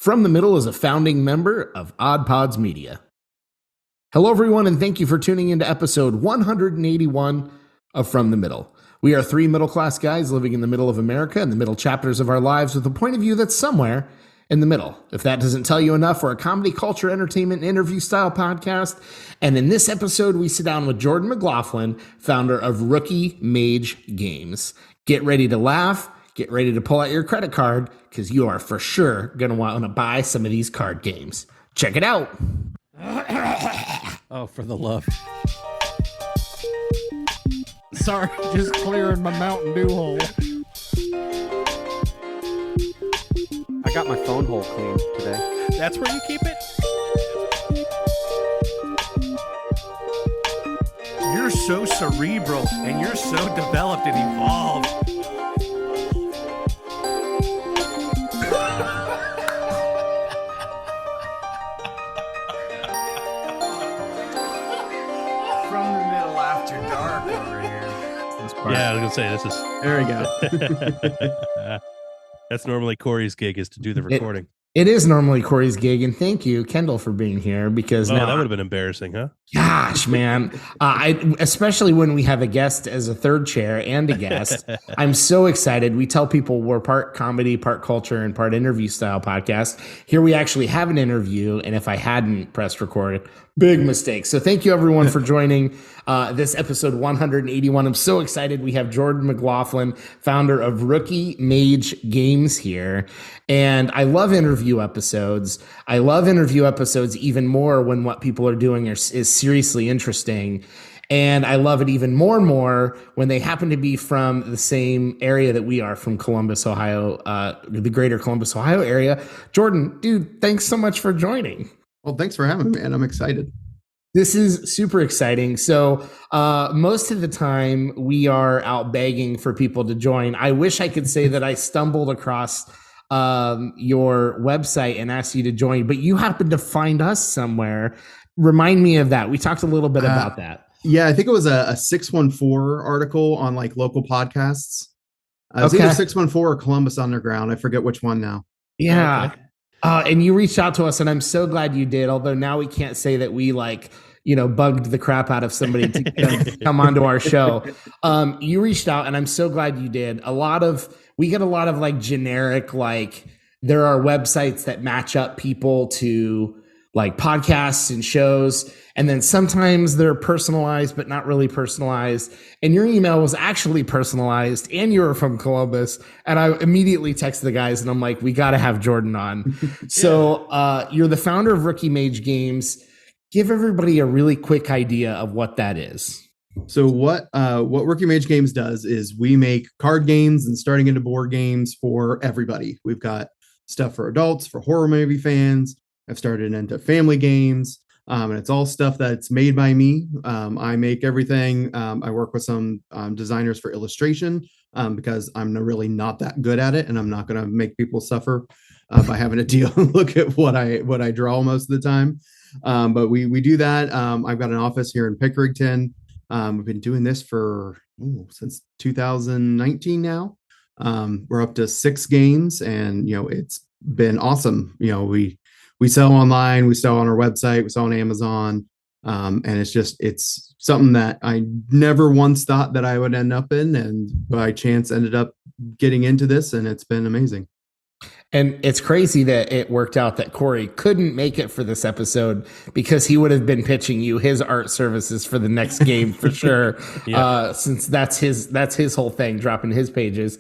From the Middle is a founding member of Odd Pods Media. Hello, everyone, and thank you for tuning into episode 181 of From the Middle. We are three middle-class guys living in the middle of America and the middle chapters of our lives with a point of view that's somewhere in the middle. If that doesn't tell you enough, we're a comedy, culture, entertainment, interview-style podcast. And in this episode, we sit down with Jordan McLaughlin, founder of Rookie Mage Games. Get ready to laugh. Get ready to pull out your credit card because you are for sure going to want to buy some of these card games. Check it out. Oh, for the love. Sorry, just clearing my Mountain Dew hole. I got my phone hole cleaned today. That's where you keep it? You're so cerebral and you're so developed and evolved. Yeah, I was gonna say this is. There we go. That's normally Corey's gig, is to do the recording. It is normally Corey's gig, and thank you, Kendall, for being here because now that would have been embarrassing, huh? Gosh, man, especially when we have a guest as a third chair and a guest. I'm so excited. We tell people we're part comedy, part culture, and part interview style podcast. Here we actually have an interview, and if I hadn't pressed record, big mistake. So thank you, everyone, for joining this episode 181. I'm so excited. We have Jordan McLaughlin, founder of Rookie Mage Games here. And I love interview episodes. I love interview episodes even more when what people are doing is seriously interesting. And I love it even more and more when they happen to be from the same area that we are, from Columbus, Ohio, the greater Columbus, Ohio area. Jordan, dude, thanks so much for joining. Well, thanks for having me, man. I'm excited. This is super exciting. So most of the time we are out begging for people to join. I wish I could say that I stumbled across your website and asked you to join, but you happened to find us somewhere. Remind me of that. We talked a little bit about that. Yeah, I think it was a 614 article on like local podcasts. It was either 614 or Columbus Underground. I forget which one now. Yeah. Okay. And you reached out to us, and I'm so glad you did. Although now we can't say that we bugged the crap out of somebody to come onto our show. You reached out, and I'm so glad you did. We get a lot of like generic, like there are websites that match up people to like podcasts and shows. And then sometimes they're personalized, but not really personalized. And your email was actually personalized, and you were from Columbus. And I immediately texted the guys, and I'm like, we got to have Jordan on. So you're the founder of Rookie Mage Games. Give everybody a really quick idea of what that is. So what Rookie Mage Games does is we make card games and starting into board games for everybody. We've got stuff for adults, for horror movie fans. I've started into family games. And it's all stuff that's made by me. I make everything. I work with some designers for illustration because I'm really not that good at it, and I'm not going to make people suffer by having to deal and look at what I draw most of the time. But we do that. I've got an office here in Pickerington. We've been doing this since 2019 now. We're up to 6 games, and it's been awesome. We sell online, we sell on our website, we sell on Amazon. And it's something that I never once thought that I would end up in, and by chance ended up getting into this, and it's been amazing. And it's crazy that it worked out that Corey couldn't make it for this episode because he would have been pitching you his art services for the next game for sure. Since that's his whole thing, dropping his pages.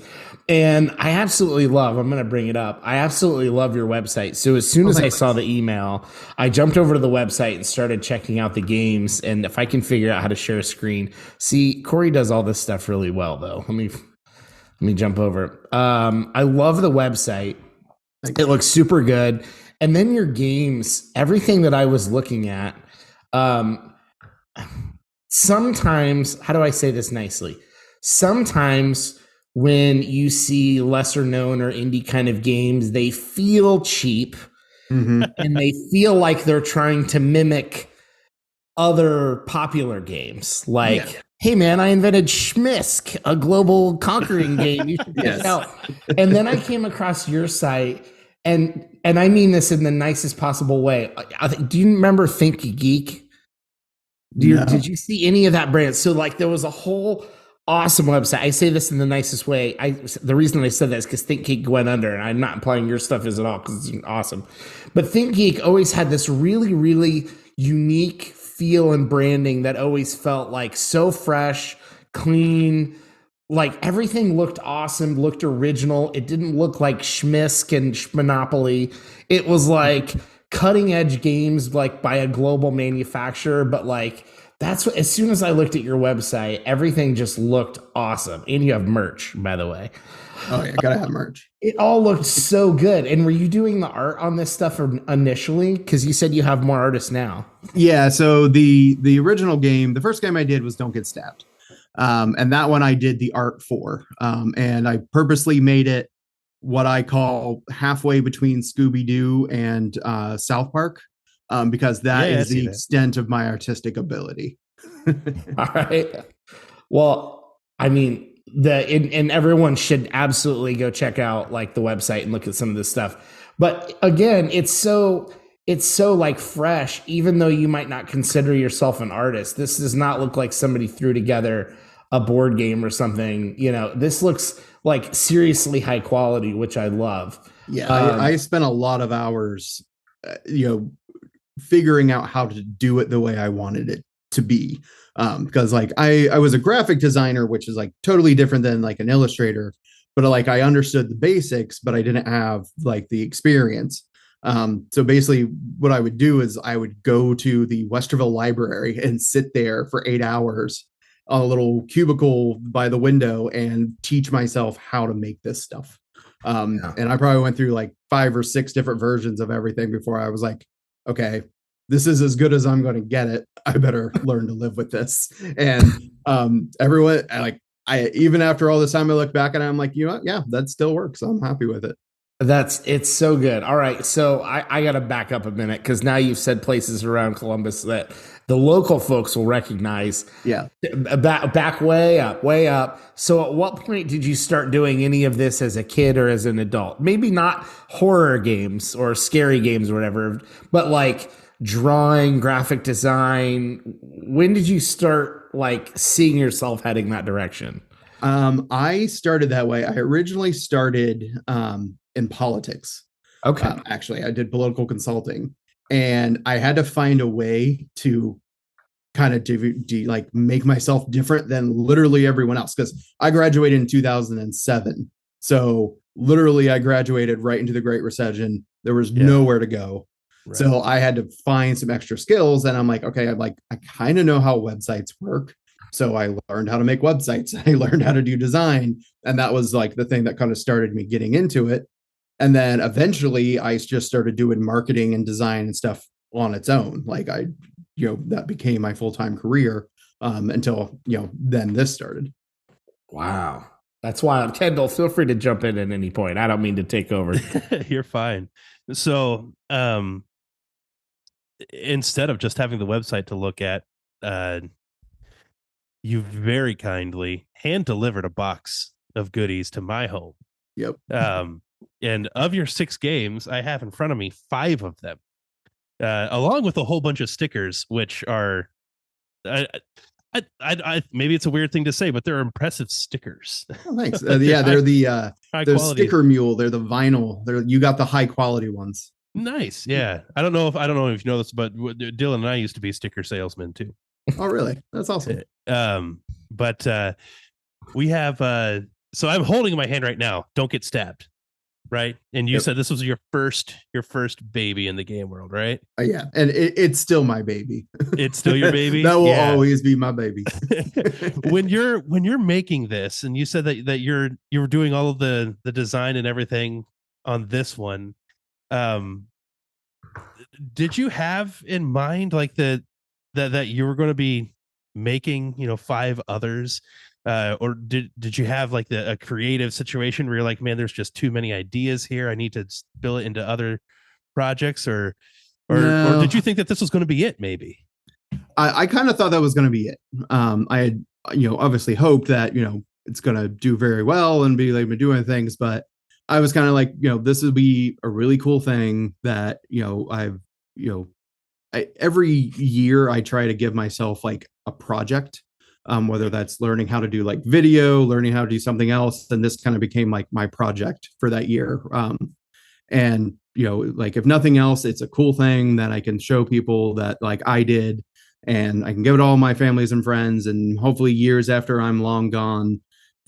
And I absolutely love, I'm going to bring it up. I absolutely love your website. So as soon as I saw the email, I jumped over to the website and started checking out the games. And if I can figure out how to share a screen, see, Corey does all this stuff really well though. Let me jump over. I love the website. It looks super good. And then your games, everything that I was looking at, sometimes, how do I say this nicely? Sometimes when you see lesser known or indie kind of games, they feel cheap and they feel like they're trying to mimic other popular games. Hey man, I invented Schmisk, a global conquering game. You should check it out. And then I came across your site, and and I mean this in the nicest possible way. Do you remember Think Geek? No. Did you see any of that brand? So like there was a whole awesome website. I say this in the nicest way. The reason I said that is because ThinkGeek went under, and I'm not implying your stuff is at all because it's awesome. But ThinkGeek always had this really, really unique feel and branding that always felt like so fresh, clean. Like everything looked awesome, looked original. It didn't look like Schmisk and Monopoly. It was like cutting edge games like by a global manufacturer, but like that's what, as soon as I looked at your website, everything just looked awesome. And you have merch, by the way. Oh yeah, gotta have merch. It all looked so good. And were you doing the art on this stuff initially? Because you said you have more artists now. Yeah, so the original game, the first game I did was Don't Get Stabbed. And that one I did the art for. And I purposely made it what I call halfway between Scooby-Doo and South Park, because that is the extent of my artistic ability. All right. Well, I mean, and everyone should absolutely go check out like the website and look at some of this stuff. But again, it's so like fresh, even though you might not consider yourself an artist. This does not look like somebody threw together a board game or something. You know, this looks like seriously high quality, which I love. Yeah, I spent a lot of hours, figuring out how to do it the way I wanted it to be. Because like I was a graphic designer, which is like totally different than like an illustrator, but like I understood the basics, but I didn't have like the experience. So basically what I would do is I would go to the Westerville library and sit there for 8 hours on a little cubicle by the window and teach myself how to make this stuff. And I probably went through like 5 or 6 different versions of everything before I was like, okay, this is as good as I'm going to get it. I better learn to live with this. And everyone, I even after all this time, I look back and I'm like, you know what? Yeah, that still works. I'm happy with it. It's so good. All right. So I got to back up a minute because now you've said places around Columbus that the local folks will recognize. Yeah. Back way up. So at what point did you start doing any of this as a kid or as an adult? Maybe not horror games or scary games or whatever, but like drawing, graphic design. When did you start like seeing yourself heading that direction? I started that way. I originally started in politics. Okay. Actually, I did political consulting, and I had to find a way to kind of like make myself different than literally everyone else. Because I graduated in 2007, so literally I graduated right into the Great Recession. There was nowhere to go. Right. So I had to find some extra skills, and I'm like, okay, I kind of know how websites work. So I learned how to make websites. I learned how to do design. And that was like the thing that kind of started me getting into it. And then eventually I just started doing marketing and design and stuff on its own. Like that became my full-time career until, then this started. Wow. That's wild. Kendall, feel free to jump in at any point. I don't mean to take over. You're fine. So instead of just having the website to look at, you very kindly hand delivered a box of goodies to my home. Yep. And of your 6 games, I have in front of me 5 of them, along with a whole bunch of stickers, which are, maybe it's a weird thing to say, but they're impressive stickers. Oh, thanks. They're the sticker mule. They're the vinyl. You got the high quality ones. Nice. Yeah. I don't know if you know this, but Dylan and I used to be sticker salesmen too. Oh, really? That's awesome. But we have so I'm holding in my hand right now, Don't Get Stabbed, right? And you said this was your first baby in the game world, right? Yeah, and it's still my baby. It's still your baby. That will always be my baby. when you're making this, and you said that you were doing all of the design and everything on this one, did you have in mind like that you were going to be making 5 others, or did you have like a creative situation where you're like, man, there's just too many ideas here, I need to spill it into other projects, or did you think that this was going to be it? Maybe I kind of thought that was going to be it. I had obviously hoped that it's going to do very well and be like doing things, but I was kind of like, this would be a really cool thing that, every year I try to give myself like a project, whether that's learning how to do like video, learning how to do something else. And this kind of became like my project for that year. And, like if nothing else, it's a cool thing that I can show people that like I did, and I can give it all my families and friends. And hopefully years after I'm long gone,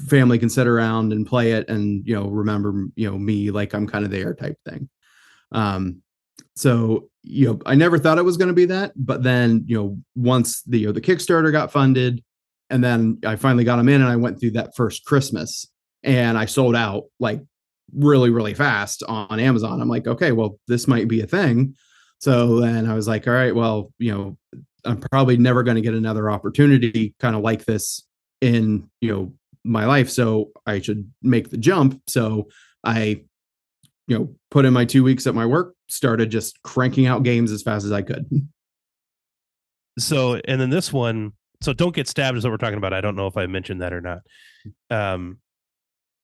family can sit around and play it and, remember, me, like I'm kind of there type thing. So, I never thought it was going to be that, but then, once the Kickstarter got funded, and then I finally got them in, and I went through that first Christmas, and I sold out like really, really fast on Amazon. I'm like, okay, well, this might be a thing. So then I was like, all right, well, I'm probably never going to get another opportunity kind of like this in, my life. So I should make the jump. So I, put in my 2 weeks at my work, started just cranking out games as fast as I could. So, and then this one, so Don't Get Stabbed is what we're talking about. I don't know if I mentioned that or not.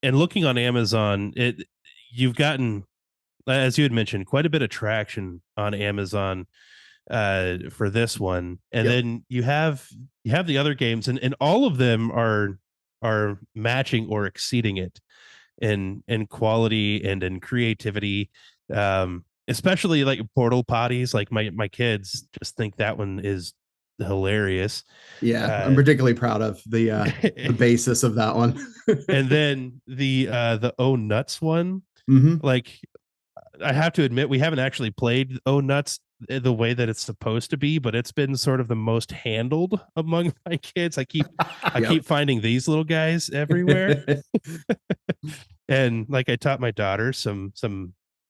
And looking on Amazon, you've gotten, as you had mentioned, quite a bit of traction on Amazon for this one. And then you have the other games, and all of them are matching or exceeding it in quality and in creativity. Especially like Portal Potties. Like my kids just think that one is hilarious. Yeah, I'm particularly proud of the basis of that one. And then the Oh Nuts one. Mm-hmm. Like, I have to admit, we haven't actually played Oh Nuts the way that it's supposed to be, but it's been sort of the most handled among my kids. I keep finding these little guys everywhere. And like, I taught my daughter some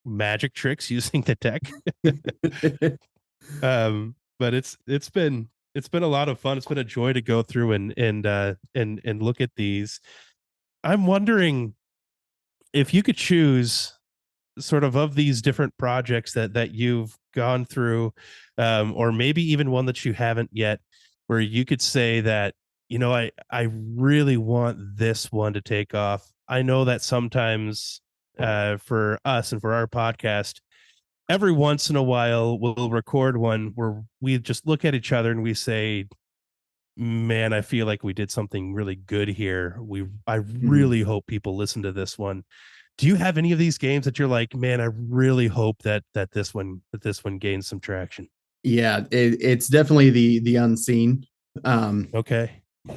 magic tricks using the deck. But it's been a lot of fun. It's been a joy to go through and look at these. I'm wondering if you could choose sort of these different projects that you've gone through, or maybe even one that you haven't yet, where you could say that, I really want this one to take off. I know that sometimes for us and for our podcast, every once in a while we'll record one where we just look at each other and we say, man, I feel like we did something really good here. I really hope people listen to this one. Do you have any of these games that you're like, man, I really hope that this one gains some traction? Yeah, it's definitely the Unseen. Okay.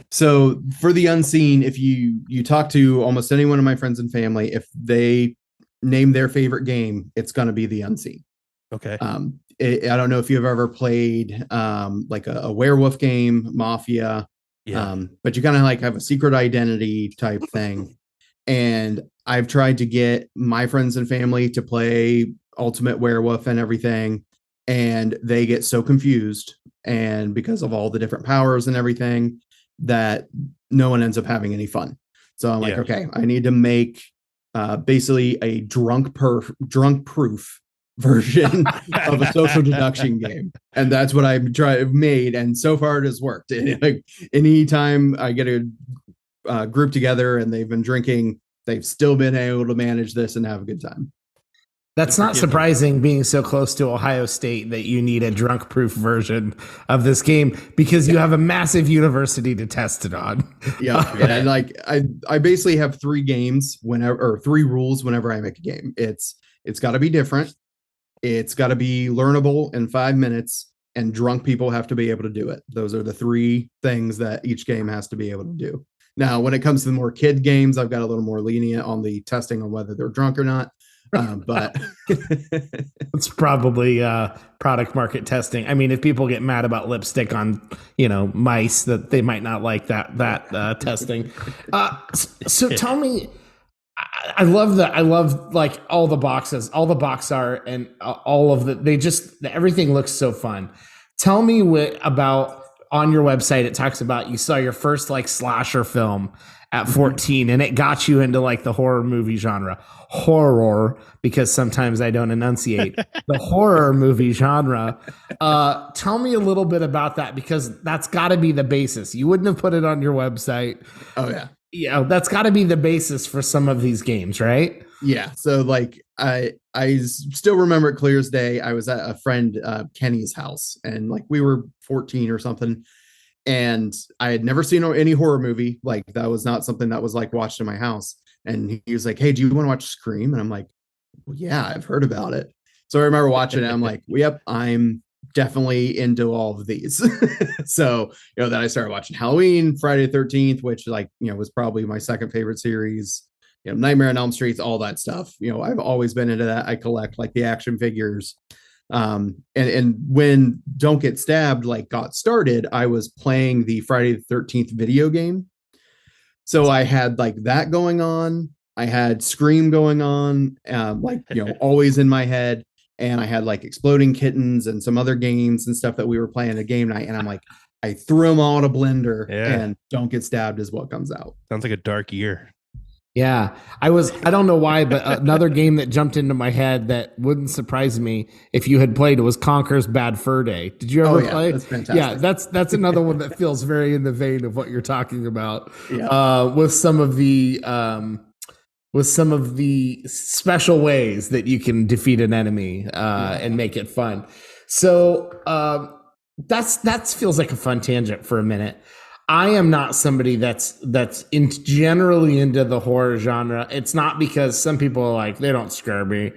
So for the Unseen, if you talk to almost any one of my friends and family, if they name their favorite game, it's going to be the Unseen. Okay. I don't know if you've ever played like a werewolf game, Mafia. Yeah. But you kind of like have a secret identity type thing. And I've tried to get my friends and family to play Ultimate Werewolf and everything, and they get so confused, and because of all the different powers and everything, that no one ends up having any fun. So I'm like, okay, I need to make basically a drunk proof version of a social deduction game, and that's what I've made, and so far it has worked. Like, anytime I get a group together and they've been drinking, they've still been able to manage this and have a good time. That's not surprising, being so close to Ohio State, that you need a drunk proof version of this game, because you have a massive university to test it on. Yeah. And like I basically have 3 games or 3 rules whenever I make a game. It's got to be different. It's got to be learnable in 5 minutes, and drunk people have to be able to do it. Those are the 3 things that each game has to be able to do. Now, when it comes to the more kid games, I've got a little more lenient on the testing on whether they're drunk or not. But it's probably product market testing. I mean, if people get mad about lipstick on, mice, that they might not like that testing. So tell me, I love like all the boxes, all the box art, and all of everything looks so fun. Tell me about, on your website, it talks about you saw your first like slasher film at 14, and it got you into like the horror movie genre. Horror, because sometimes I don't enunciate. The horror movie genre. Tell me a little bit about that, because that's got to be the basis. You wouldn't have put it on your website. Oh yeah. Yeah, that's got to be the basis for some of these games, right? Yeah. So like still remember it clear as day. I was at a friend Kenny's house, and like we were 14 or something, and I had never seen any horror movie. Like that was not something that was like watched in my house. And he was like, "Hey, do you want to watch Scream?" And I'm like, well, "Yeah, I've heard about it." So I remember watching it. I'm like, well, "Yep, I'm definitely into all of these." So then I started watching Halloween, Friday the 13th, which like was probably my second favorite series. Nightmare on Elm Street, all that stuff. I've always been into that. I collect like the action figures. And when Don't Get Stabbed like got started, I was playing the Friday the 13th video game. So I had like that going on. I had Scream going on, always in my head. And I had like Exploding Kittens and some other games and stuff that we were playing a game night. And I'm like, I threw them all in a blender, and Don't Get Stabbed is what comes out. Sounds like a dark year. Yeah, I don't know why, but another game that jumped into my head that wouldn't surprise me if you had played it was Conker's Bad Fur Day. Did you ever play? That's fantastic. Yeah, that's another one that feels very in the vein of what you're talking about. Yeah. With some of the special ways that you can defeat an enemy and make it fun. So that feels like a fun tangent for a minute. I am not somebody that's generally into the horror genre. It's not because some people are like, they don't scare me,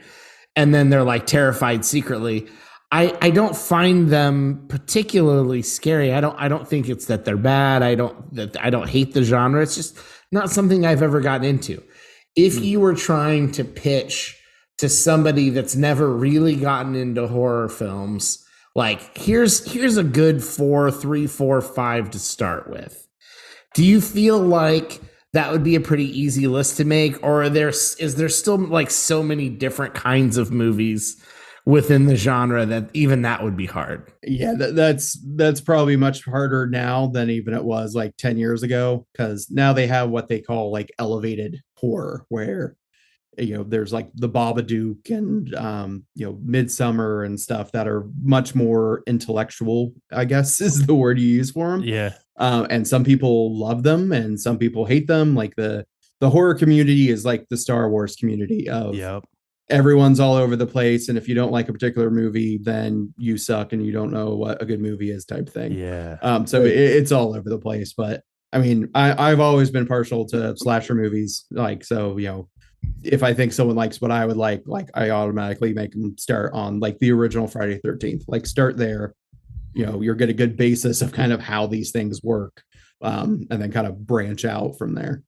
and then they're like terrified secretly. I don't find them particularly scary. I don't think it's that they're bad. I don't hate the genre. It's just not something I've ever gotten into. If you were trying to pitch to somebody that's never really gotten into horror films, like here's a good 3, 4, 5 to start with. Do you feel like that would be a pretty easy list to make, or is there still like so many different kinds of movies within the genre that even that would be hard? Yeah, that's probably much harder now than even it was like 10 years ago, because now they have what they call like elevated horror, where there's like the Babadook and Midsummer and stuff that are much more intellectual, I guess is the word you use for them. Yeah. And some people love them and some people hate them. Like the horror community is like the Star Wars community of everyone's all over the place, and if you don't like a particular movie, then you suck and you don't know what a good movie is, type thing. Yeah. So it's all over the place. But I mean, I've always been partial to slasher movies. Like, so if I think someone likes what I would like I automatically make them start on like the original Friday 13th. Like start there. You're get a good basis of kind of how these things work, and then kind of branch out from there.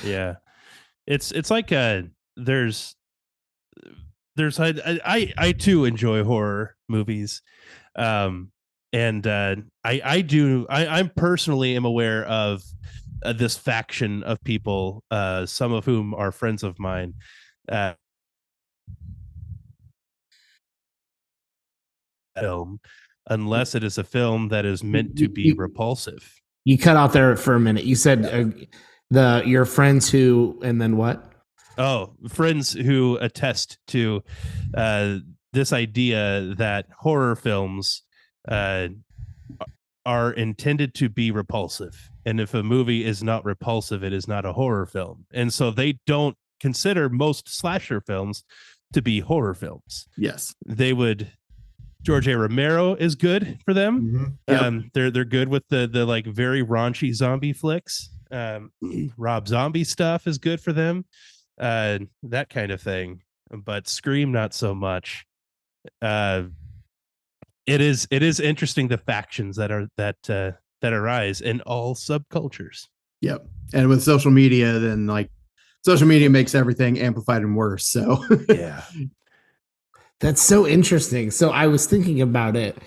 Yeah, it's like there's I too enjoy horror movies, and I'm personally am aware of this faction of people, some of whom are friends of mine. Film, unless it is a film that is meant to be repulsive. You cut out there for a minute. You said your friends who, and then what? Oh, friends who attest to this idea that horror films are intended to be repulsive. And if a movie is not repulsive, it is not a horror film. And so they don't consider most slasher films to be horror films. Yes. They would. George A. Romero is good for them. Mm-hmm. Yep. They're good with the like very raunchy zombie flicks. Rob Zombie stuff is good for them. That kind of thing. But Scream, not so much. It is interesting, the factions that arise in all subcultures. Yep. And with social media, then like social media makes everything amplified and worse. So yeah. That's so interesting. So I was thinking about it.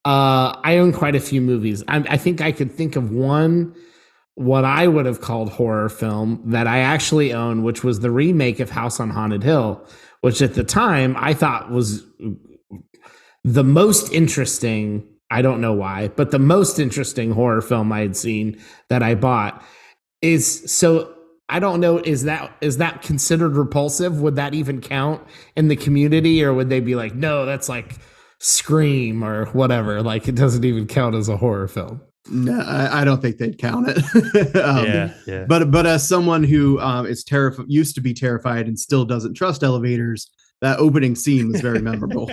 I own quite a few movies. I think I could think of one, what I would have called horror film that I actually own, which was the remake of House on Haunted Hill, which at the time I thought was the most interesting. I don't know why, but the most interesting horror film I had seen that I bought is so. I don't know. Is that considered repulsive? Would that even count in the community, or would they be like, no, that's like Scream or whatever? Like it doesn't even count as a horror film. No, I don't think they'd count it. Yeah. But as someone who is terrified, used to be terrified, and still doesn't trust elevators, that opening scene was very memorable.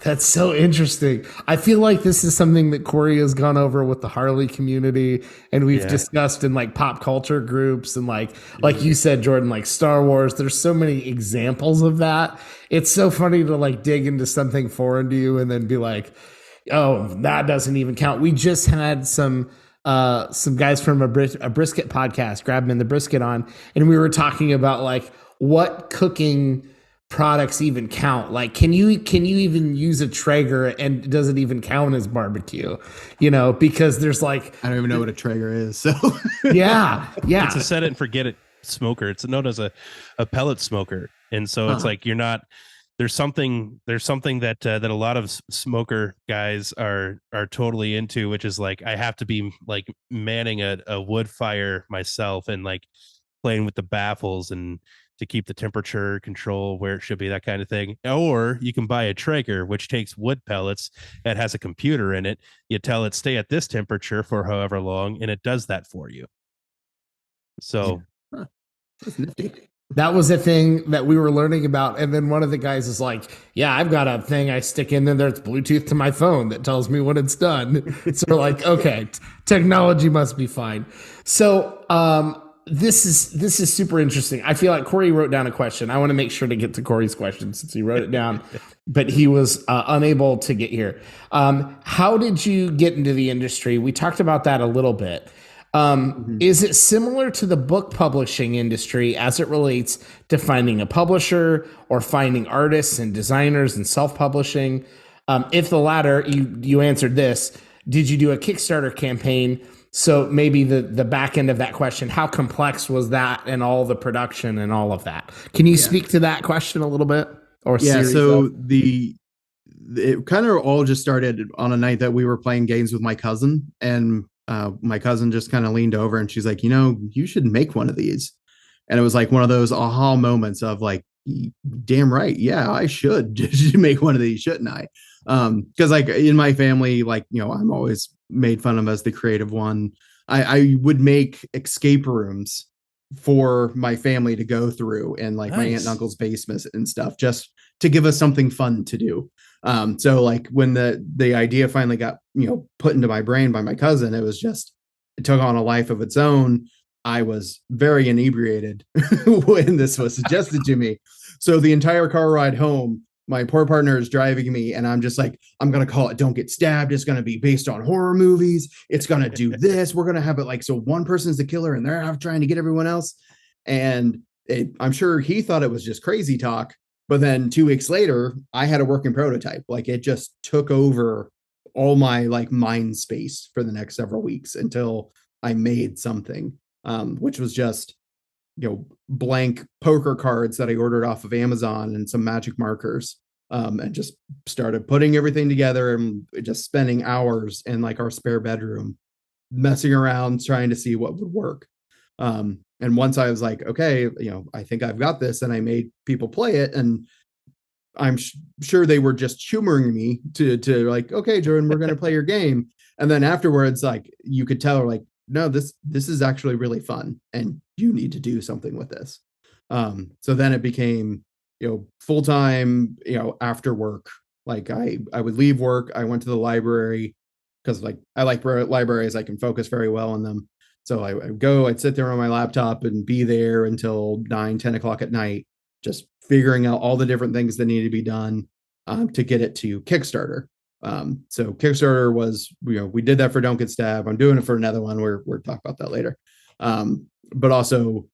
That's so interesting. I feel like this is something that Corey has gone over with the Harley community, and we've discussed in like pop culture groups, and like you said, Jordan, like Star Wars. There's so many examples of that. It's so funny to like dig into something foreign to you and then be like, oh, that doesn't even count. We just had some guys from a brisket podcast, Grab 'em in the Brisket, on, and we were talking about like what cooking products even count. Like, can you even use a Traeger, and does it even count as barbecue? You know, because there's like, I don't even know what a Traeger is. So yeah. It's a set it and forget it smoker. It's known as a pellet smoker, and so it's like you're not. There's something that a lot of smoker guys are totally into, which is like I have to be like manning a wood fire myself and like playing with the baffles and to keep the temperature control where it should be, that kind of thing. Or you can buy a Traeger, which takes wood pellets that has a computer in it. You tell it stay at this temperature for however long, and it does that for you. So that's nifty. That was a thing that we were learning about. And then one of the guys is like, yeah, I've got a thing I stick in there. It's Bluetooth to my phone that tells me when it's done. So we're like, okay, technology must be fine. So this is super interesting. I feel like Corey wrote down a question. I want to make sure to get to Corey's question since he wrote it down, but he was unable to get here. How did you get into the industry? We talked about that a little bit. Is it similar to the book publishing industry as it relates to finding a publisher or finding artists and designers and self-publishing? If the latter, you answered this. Did you do a Kickstarter campaign? So maybe the back end of that question, how complex was that and all the production and all of that? Can you speak to that question a little bit? Or so it kind of all just started on a night that we were playing games with my cousin, and my cousin just kind of leaned over and she's like, you should make one of these. And it was like one of those aha moments of like, damn right. Yeah, I should make one of these, shouldn't I? Because like in my family, like, I'm always made fun of as the creative one. I would make escape rooms for my family to go through and like my aunt and uncle's basements and stuff, just to give us something fun to do. So like when the idea finally got, put into my brain by my cousin, it took on a life of its own. I was very inebriated when this was suggested to me. So the entire car ride home, my poor partner is driving me and I'm just like, I'm going to call it Don't Get Stabbed. It's going to be based on horror movies. It's going to do this. We're going to have it like, so one person's the killer and they're out trying to get everyone else. And I'm sure he thought it was just crazy talk. But then 2 weeks later, I had a working prototype. Like it just took over all my like mind space for the next several weeks until I made something, which was just, blank poker cards that I ordered off of Amazon and some magic markers, and just started putting everything together and just spending hours in like our spare bedroom, messing around, trying to see what would work. And once I was like, okay, I think I've got this, and I made people play it, and I'm sure they were just humoring me to like, okay, Jordan, we're going to play your game. And then afterwards, like you could tell, like, no, this is actually really fun, and you need to do something with this. So then it became, full time, after work. Like I would leave work, I went to the library because like I like libraries, I can focus very well on them. So I'd sit there on my laptop and be there until 9-10 o'clock at night, just figuring out all the different things that need to be done to get it to Kickstarter. So Kickstarter was, we did that for Don't Get Stabbed. I'm doing it for another one. We're talk about that later. But also,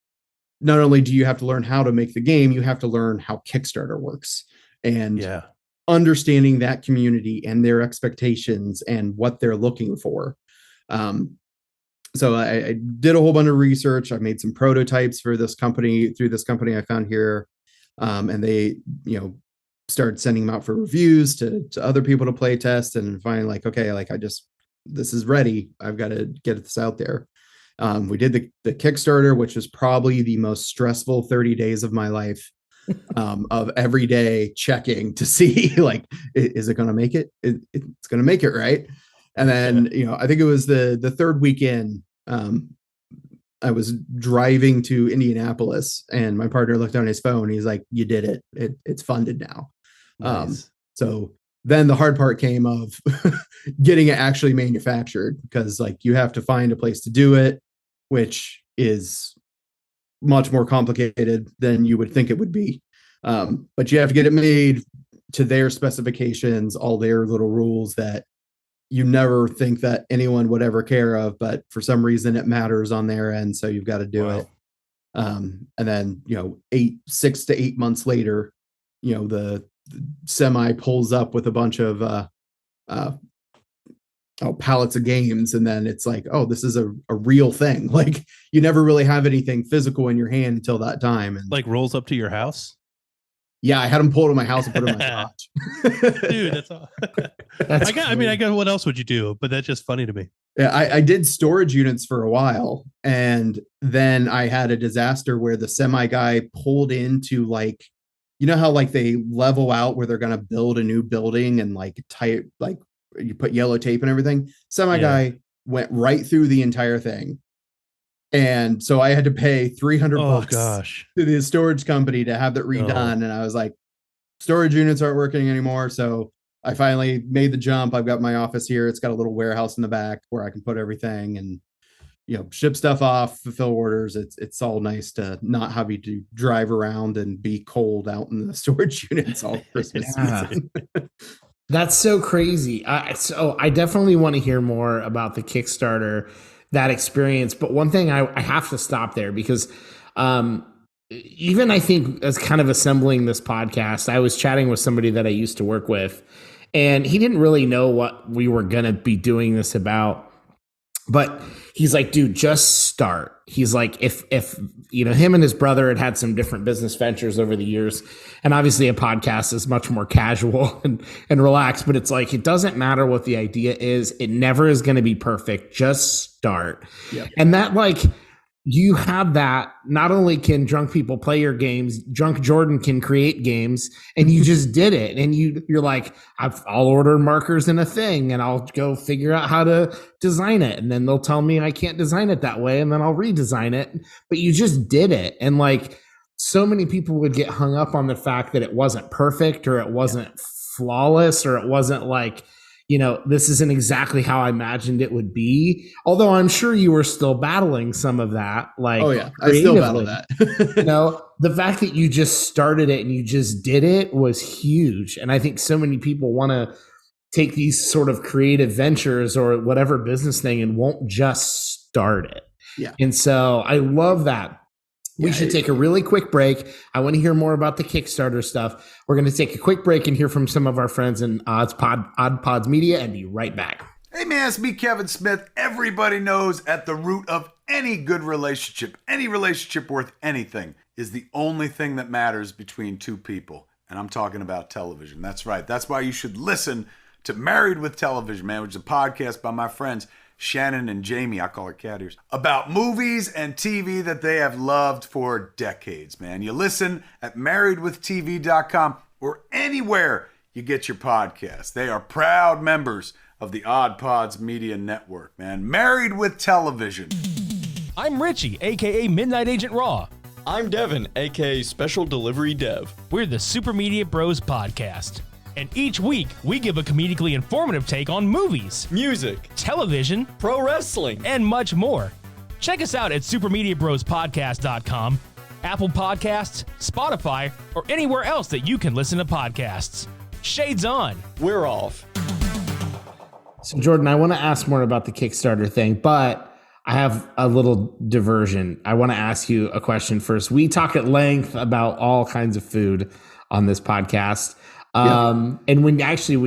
not only do you have to learn how to make the game, you have to learn how Kickstarter works and understanding that community and their expectations and what they're looking for. So I did a whole bunch of research. I made some prototypes for this company through this company I found here. And they, started sending them out for reviews to other people to play test, and finally like, okay, like this is ready. I've got to get this out there. We did the Kickstarter, which was probably the most stressful 30 days of my life, of every day checking to see like, is it going to make it? It's going to make it, right? And then, I think it was the third weekend, I was driving to Indianapolis and my partner looked on his phone. He's like, you did it. It's funded now. Nice. So then the hard part came of getting it actually manufactured, because like you have to find a place to do it, which is much more complicated than you would think it would be. But you have to get it made to their specifications, all their little rules that you never think that anyone would ever care of, but for some reason it matters on their end. So you've got to do it. And then, 6 to 8 months later, the semi pulls up with a bunch of, pallets of games. And then it's like, oh, this is a real thing. Like you never really have anything physical in your hand until that time. And like rolls up to your house. Yeah, I had them pulled to my house and put in my garage. Dude, that's all. I guess what else would you do? But that's just funny to me. Yeah, I did storage units for a while, and then I had a disaster where the semi guy pulled into like, how like they level out where they're gonna build a new building and like type like you put yellow tape and everything. Semi guy went right through the entire thing. And so I had to pay $300 to the storage company to have that redone. And I was like, storage units aren't working anymore. So I finally made the jump. I've got my office here. It's got a little warehouse in the back where I can put everything and, ship stuff off, fulfill orders. It's all nice to not have you to drive around and be cold out in the storage units all Christmas season. That's so crazy. So I definitely want to hear more about the Kickstarter, that experience. But one thing I have to stop there, because even I think as kind of assembling this podcast, I was chatting with somebody that I used to work with, and he didn't really know what we were going to be doing this about. But he's like, dude, just start. He's like, if him and his brother had some different business ventures over the years, and obviously a podcast is much more casual and relaxed, but it's like, it doesn't matter what the idea is. It never is going to be perfect. Just start. Yep. And that, like, you have that. Not only can drunk people play your games, drunk Jordan can create games, and you just did it. And you're like, I'll order markers in a thing and I'll go figure out how to design it. And then they'll tell me I can't design it that way. And then I'll redesign it. But you just did it. And like, so many people would get hung up on the fact that it wasn't perfect, or it wasn't flawless, or it wasn't like, this isn't exactly how I imagined it would be. Although I'm sure you were still battling some of that. Like, oh yeah, I still battle that. The fact that you just started it and you just did it was huge. And I think so many people want to take these sort of creative ventures or whatever business thing and won't just start it. Yeah. And so I love that. We should take a really quick break. I want to hear more about the Kickstarter stuff. We're going to take a quick break and hear from some of our friends in Odd Pods Media and be right back. Hey man, it's me, Kevin Smith. Everybody knows at the root of any good relationship, any relationship worth anything, is the only thing that matters between two people. And I'm talking about television. That's right. That's why you should listen to Married with Television, man, which is a podcast by my friends Shannon and Jamie, I call her cat ears, about movies and TV that they have loved for decades, man. You listen at marriedwithtv.com or anywhere you get your podcast. They are proud members of the Odd Pods Media Network, man. Married with Television. I'm Richie, a.k.a. Midnight Agent Raw. I'm Devin, a.k.a. Special Delivery Dev. We're the Super Media Bros Podcast. And each week, we give a comedically informative take on movies, music, television, pro wrestling, and much more. Check us out at supermediabrospodcast.com, Apple Podcasts, Spotify, or anywhere else that you can listen to podcasts. Shades on. We're off. So, Jordan, I want to ask more about the Kickstarter thing, but I have a little diversion. I want to ask you a question first. We talk at length about all kinds of food on this podcast. And when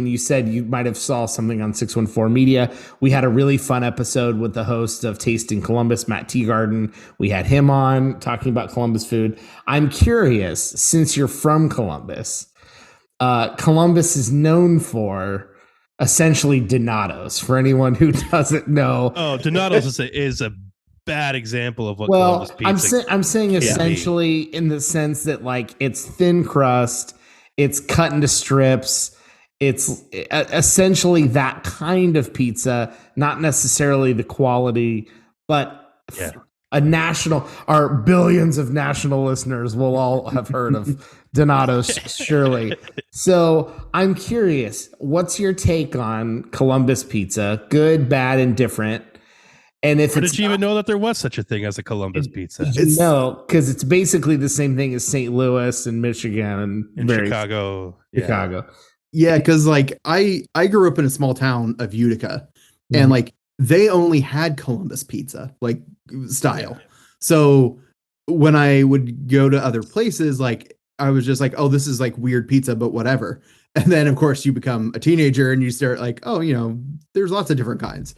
you said you might have saw something on 614 Media, we had a really fun episode with the host of Tasting Columbus, Matt Teagarden. We had him on talking about Columbus food. I'm curious, since you're from Columbus, Columbus is known for essentially Donatos. For anyone who doesn't know, Donatos is a bad example of what Columbus pizza. I'm saying essentially in the sense that like it's thin crust. It's cut into strips. it's essentially that kind of pizza, not necessarily the quality, but Yeah. our billions of national listeners will all have heard of Donato's, surely. So I'm curious, what's your take on Columbus pizza? Good, bad, and different. And if Did you even know that there was such a thing as a Columbus pizza? because it's basically the same thing as St. Louis and Michigan and Chicago. Chicago. Yeah, because like I grew up in a small town of Utica, and like they only had Columbus pizza like style. So when I would go to other places, like I was just like, oh, this is like weird pizza, but whatever. And then of course you become a teenager and you start like, oh, there's lots of different kinds.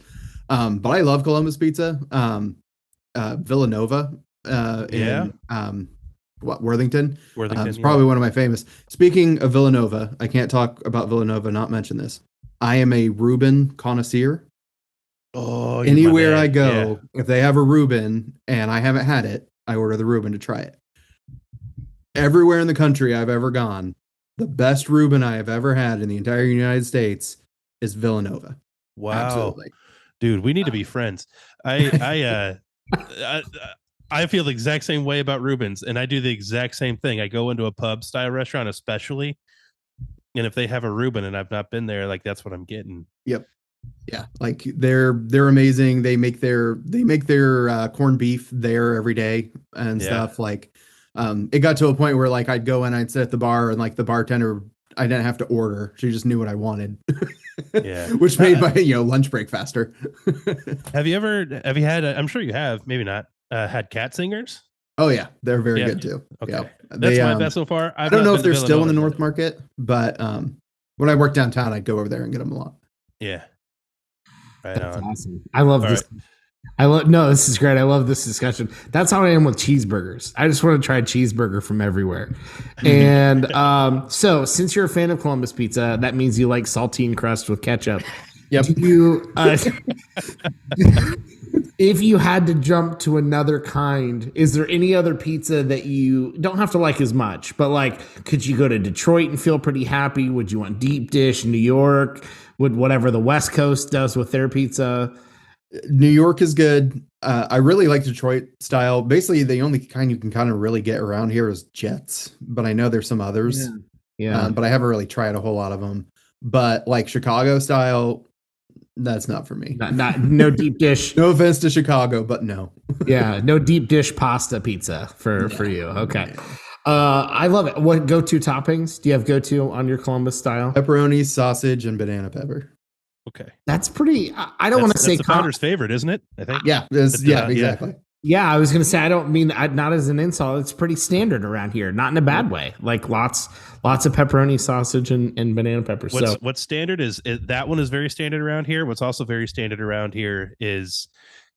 But I love Columbus pizza. Villanova, in Worthington. It's probably one of my famous. Speaking of Villanova, I can't talk about Villanova, not mention this. I am a Reuben connoisseur. Oh, anywhere I go, if they have a Reuben and I haven't had it, I order the Reuben to try it. Everywhere in the country I've ever gone, the best Reuben I have ever had in the entire United States is Villanova. Wow. Absolutely. Dude, we need to be friends. I feel the exact same way about Reubens, and I do the exact same thing. I go into a pub style restaurant, especially, and if they have a Reuben and I've not been there, like that's what I'm getting. Yep. Yeah, like they're amazing. They make their corned beef there every day and stuff. Like, it got to a point where like I'd go in, I'd sit at the bar, and like the bartender, I didn't have to order; she just knew what I wanted. Yeah, which made my lunch break faster. Have you had? I'm sure you have. Maybe not. Had cat singers? Oh yeah, they're very good too. Okay, yeah. That's my best so far. I don't know if they're still in the North Market, but when I worked downtown, I'd go over there and get them a lot. Yeah. Right. That's awesome. I love this. This is great. I love this discussion. That's how I am with cheeseburgers. I just want to try a cheeseburger from everywhere. And so since you're a fan of Columbus pizza, that means you like saltine crust with ketchup. Yep. Do you, if you had to jump to another kind, is there any other pizza that you don't have to like as much, but like, could you go to Detroit and feel pretty happy? Would you want deep dish New York? Would whatever the West Coast does with their pizza? New York is good. I really like Detroit style. Basically, the only kind you can kind of really get around here is Jets, but I know there's some others. Yeah. But I haven't really tried a whole lot of them. But like Chicago style, that's not for me. No deep dish. No offense to Chicago, but no. Yeah, no deep dish pasta pizza for you. Okay. I love it. What go-to toppings do you have go-to on your Columbus style? Pepperoni, sausage, and banana pepper. Okay. That's pretty, I don't want to say the founder's favorort, isn't it? I think. Yeah, exactly. Yeah, I was going to say, I don't mean not as an insult. It's pretty standard around here, not in a bad way. Like lots of pepperoni, sausage, and banana pepper. What's standard is that one is very standard around here. What's also very standard around here is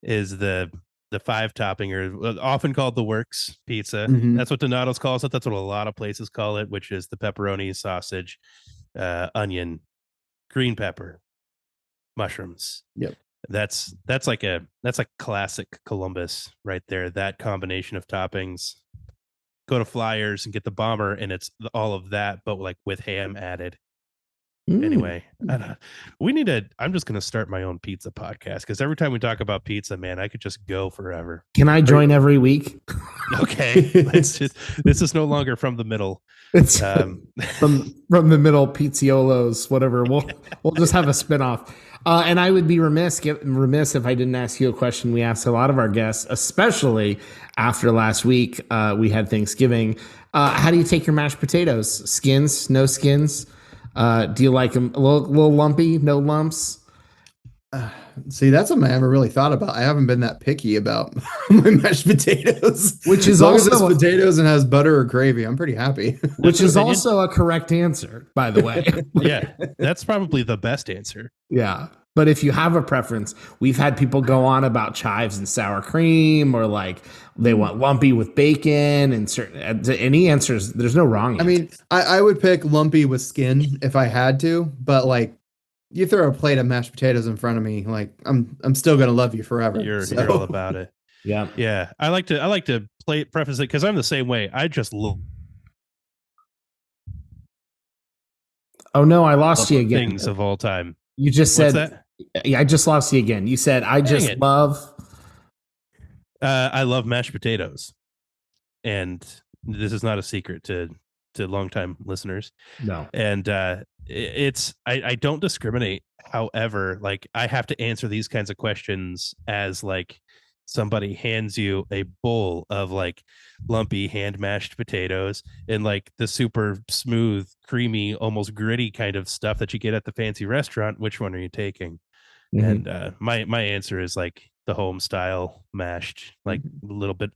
the 5-topping, or often called the works pizza. Mm-hmm. That's what Donato's calls it. That's what a lot of places call it, which is the pepperoni, sausage, onion, green pepper, mushrooms. Yep. That's like classic Columbus right there. That combination of toppings. Go to Flyers and get the bomber, and it's all of that, but like with ham added. Anyway, I'm just going to start my own pizza podcast, because every time we talk about pizza, man, I could just go forever. Can I join every week? Okay. This is no longer from the middle. It's from the middle, Pizziolos, whatever. We'll just have a spinoff. And I would be remiss if I didn't ask you a question we asked a lot of our guests, especially after last week. We had Thanksgiving. How do you take your mashed potatoes? Skins, no skins? Do you like them a little lumpy, no lumps? See, that's something I haven't really thought about. I haven't been that picky about my mashed potatoes. Which is as long also as it's potatoes and has butter or gravy, I'm pretty happy. Which is also a correct answer, by the way. Yeah, that's probably the best answer. Yeah. But if you have a preference, we've had people go on about chives and sour cream, or like they want lumpy with bacon, and any answers. There's no wrong answer. I mean, I would pick lumpy with skin if I had to, but like you throw a plate of mashed potatoes in front of me, like I'm still gonna love you forever. You're all about it. Yeah. Yeah. I like to preface it, because I'm the same way. I just love. Oh no, I lost you again. things of all time. You just What's said, that? yeah, I just lost you again. You said, I Dang just it. love. I love mashed potatoes, and this is not a secret to longtime listeners. No. And I don't discriminate. However, like I have to answer these kinds of questions as like somebody hands you a bowl of like lumpy hand mashed potatoes and like the super smooth, creamy, almost gritty kind of stuff that you get at the fancy restaurant. Which one are you taking? Mhm. And my answer is like the home style mashed, like a little bit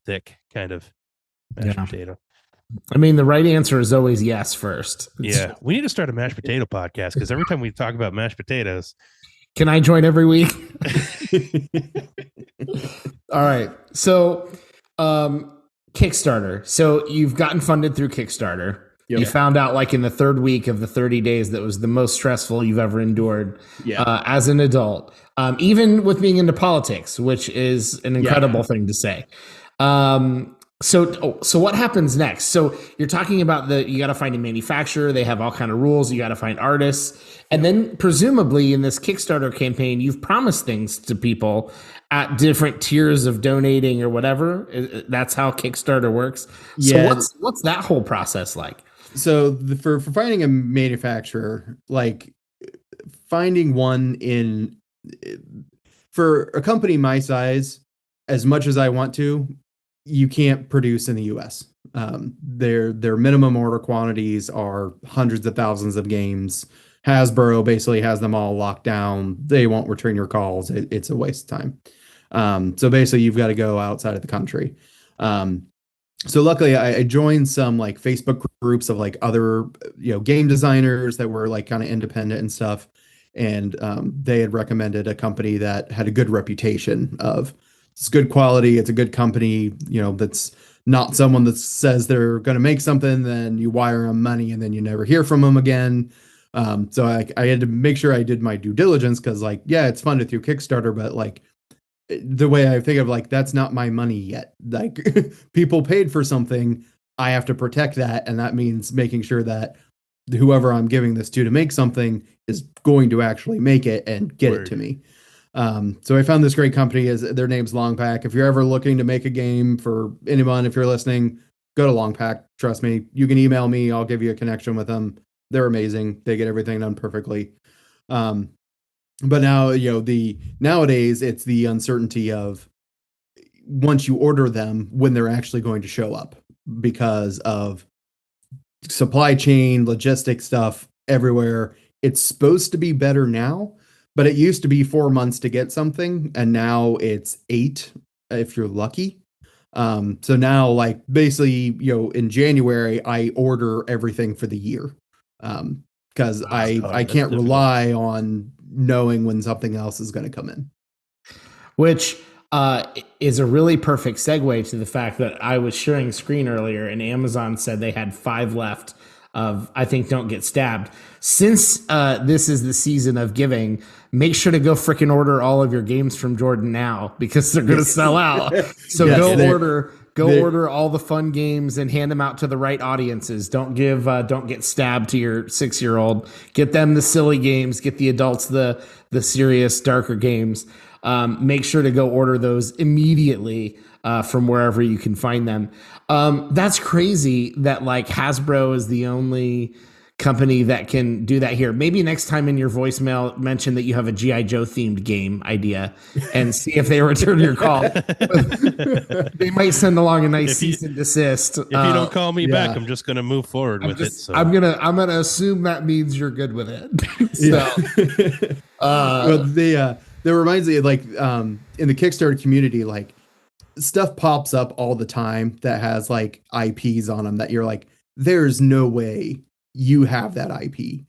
thick kind of mashed Yeah. potato. I mean, the right answer is always yes first. Yeah, we need to start a mashed potato podcast because every time we talk about mashed potatoes, Can I join every week? All right. So, Kickstarter. So you've gotten funded through Kickstarter. Yep. You found out like in the third week of the 30 days that was the most stressful you've ever endured as an adult, even with being into politics, which is an incredible thing to say. So what happens next? So you're talking about you got to find a manufacturer. They have all kind of rules. You got to find artists. And then presumably in this Kickstarter campaign, you've promised things to people at different tiers of donating or whatever. That's how Kickstarter works. Yeah. So what's that whole process like? So for finding a manufacturer, like finding one for a company my size, as much as I want to, you can't produce in the US. Their minimum order quantities are hundreds of thousands of games. Hasbro basically has them all locked down. They won't return your calls. It's a waste of time. So basically you've got to go outside of the country. So luckily I joined some like Facebook groups of like other, game designers that were like kind of independent and stuff. And they had recommended a company that had a good reputation of it's good quality. It's a good company, that's not someone that says they're going to make something, then you wire them money and then you never hear from them again. So I had to make sure I did my due diligence because like, yeah, it's funded through Kickstarter, but like the way I think of like, that's not my money yet. Like people paid for something. I have to protect that. And that means making sure that whoever I'm giving this to make something is going to actually make it and get it to me. So I found this great company. Their name's Longpack. If you're ever looking to make a game for anyone, if you're listening, go to Longpack. Trust me, you can email me. I'll give you a connection with them. They're amazing. They get everything done perfectly. But now, nowadays it's the uncertainty of once you order them, when they're actually going to show up because of supply chain, logistic stuff everywhere. It's supposed to be better now, but it used to be 4 months to get something. And now it's 8 if you're lucky. So now like basically, in January, I order everything for the year. Cause I can't rely on knowing when something else is going to come in. Which is a really perfect segue to the fact that I was sharing screen earlier and Amazon said they had 5 left of, I think, Don't Get Stabbed. Since this is the season of giving, make sure to go freaking order all of your games from Jordan now because they're going to sell out. So order all the fun games and hand them out to the right audiences. Don't Get Stabbed to your 6-year-old. Get them the silly games. Get the adults the serious, darker games. Make sure to go order those immediately from wherever you can find them. That's crazy that like Hasbro is the only company that can do that here. Maybe next time in your voicemail, mention that you have a G.I. Joe themed game idea and see if they return your call. They might send along a nice cease and desist. If you don't call me back, I'm just going to move forward with it. So. I'm gonna assume that means you're good with it. Well, that reminds me of like in the Kickstarter community, like stuff pops up all the time that has like IPs on them that you're like, there's no way you have that IP.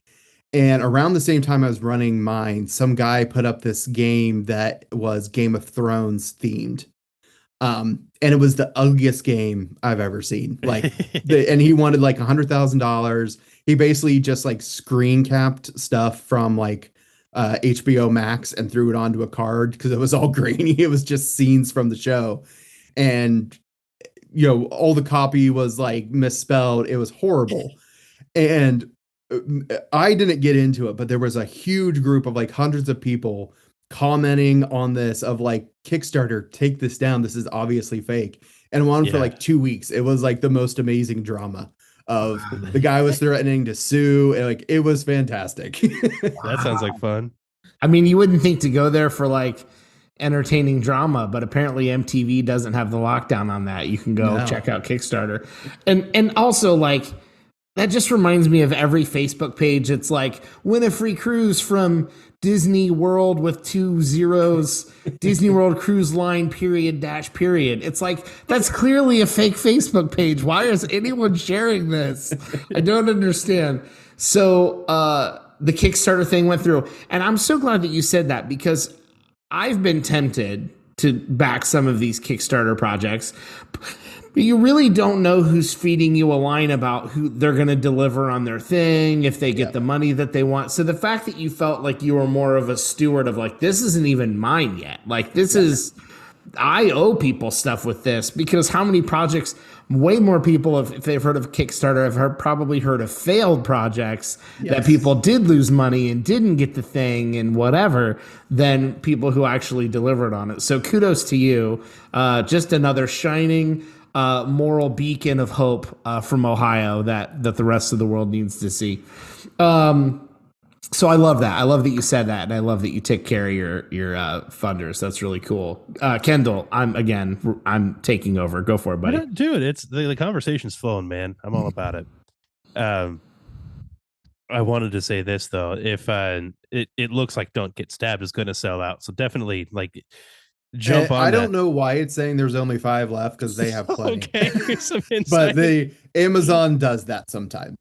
And around the same time I was running mine, some guy put up this game that was Game of Thrones themed. And it was the ugliest game I've ever seen. Like, and he wanted like $100,000. He basically just like screen capped stuff from like HBO Max and threw it onto a card because it was all grainy. It was just scenes from the show. And, all the copy was like misspelled. It was horrible. And I didn't get into it, but there was a huge group of like hundreds of people commenting on this of like, Kickstarter, take this down. This is obviously fake. And went on for Yeah. like 2 weeks. It was like the most amazing drama of the guy was threatening to sue. And like, it was fantastic. That sounds like fun. I mean, you wouldn't think to go there for like entertaining drama, but apparently MTV doesn't have the lockdown on that. You can go No. check out Kickstarter. And also like that just reminds me of every Facebook page. It's like win a free cruise from Disney World with 2 zeros, Disney World Cruise Line period dash period. It's like, that's clearly a fake Facebook page. Why is anyone sharing this? I don't understand. So, the Kickstarter thing went through, and I'm so glad that you said that, because I've been tempted to back some of these Kickstarter projects, but you really don't know who's feeding you a line about who they're going to deliver on their thing, if they get the money that they want. So the fact that you felt like you were more of a steward of like, this isn't even mine yet. Like, this is, I owe people stuff with this, because how many projects, way more people, if they've heard of Kickstarter, have probably heard of failed projects that people did lose money and didn't get the thing and whatever, than people who actually delivered on it. So kudos to you. Just another shining moral beacon of hope from Ohio that the rest of the world needs to see. So I love that. I love that you said that, and I love that you take care of your funders. That's really cool. Kendall, I'm taking over. Go for it, buddy. Dude, it's the conversation's flowing, man. I'm all about it. I wanted to say this though. If it looks like Don't Get Stabbed is going to sell out, so definitely like jump on. I don't know why it's saying there's only 5 left, because they have plenty. Okay, some But insight. the Amazon does that sometimes.